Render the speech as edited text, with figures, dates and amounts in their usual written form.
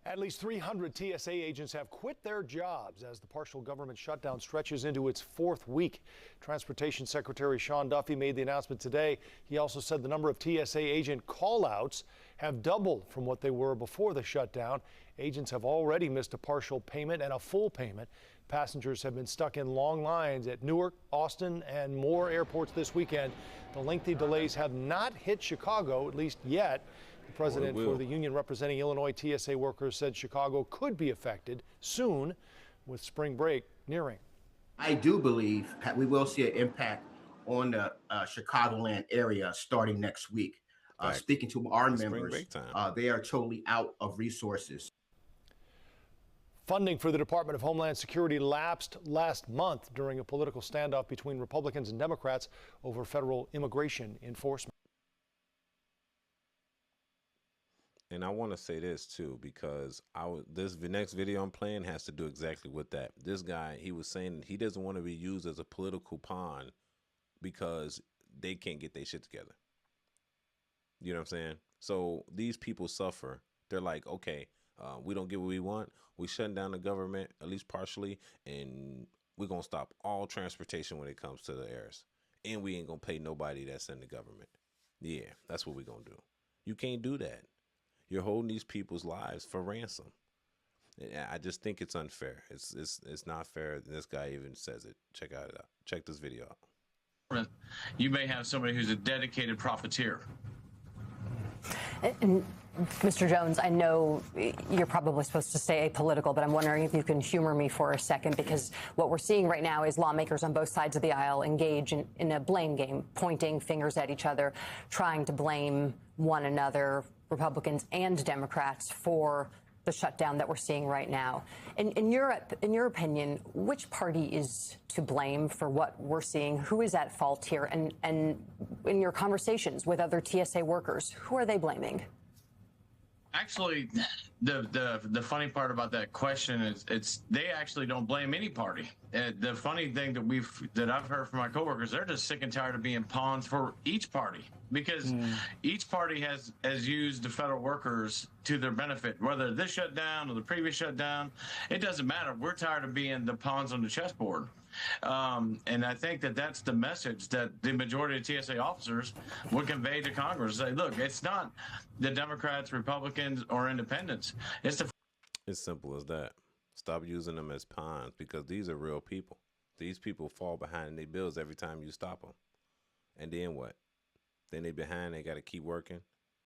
At least 300 TSA agents have quit their jobs as the partial government shutdown stretches into its fourth week. Transportation Secretary Sean Duffy made the announcement today. He also said the number of TSA agent call-outs have doubled from what they were before the shutdown. Agents have already missed a partial payment and a full payment. Passengers have been stuck in long lines at Newark, Austin, and more airports this weekend. The lengthy delays have not hit Chicago, at least yet. The president for the union representing Illinois TSA workers said Chicago could be affected soon with spring break nearing. I do believe we will see an impact on the Chicagoland area starting next week. Speaking to our members, they are totally out of resources. Funding for the Department of Homeland Security lapsed last month during a political standoff between Republicans and Democrats over federal immigration enforcement. And I want to say this too, because this next video I'm playing has to do exactly with that. This guy, he was saying he doesn't want to be used as a political pawn because they can't get their shit together. You know what I'm saying? So these people suffer. They're like, okay, we don't get what we want. We shutting down the government, at least partially, and we're going to stop all transportation when it comes to the airs. And we ain't going to pay nobody that's in the government. Yeah, that's what we're going to do. You can't do that. You're holding these people's lives for ransom. And I just think it's unfair. It's not fair. This guy even says it. Check this video out. You may have somebody who's a dedicated profiteer. And Mr. Jones, I know you're probably supposed to stay apolitical, but I'm wondering if you can humor me for a second, because what we're seeing right now is lawmakers on both sides of the aisle engage in a blame game, pointing fingers at each other, trying to blame one another, Republicans and Democrats, for the shutdown that we're seeing right now. In your opinion, which party is to blame for what we're seeing? Who is at fault here? And in your conversations with other TSA workers, who are they blaming? Actually, the funny part about that question is they actually don't blame any party. The funny thing that I've heard from my coworkers, they're just sick and tired of being pawns for each party, because each party has used the federal workers to their benefit, whether this shutdown or the previous shutdown. It doesn't matter. We're tired of being the pawns on the chessboard. And I think that that's the message that the majority of TSA officers would convey to Congress. Say, look, it's not the Democrats, Republicans, or independents. It's simple as that. Stop using them as pawns, because these are real people. These people fall behind their bills every time you stop them. And then what? Then they behind, they got to keep working.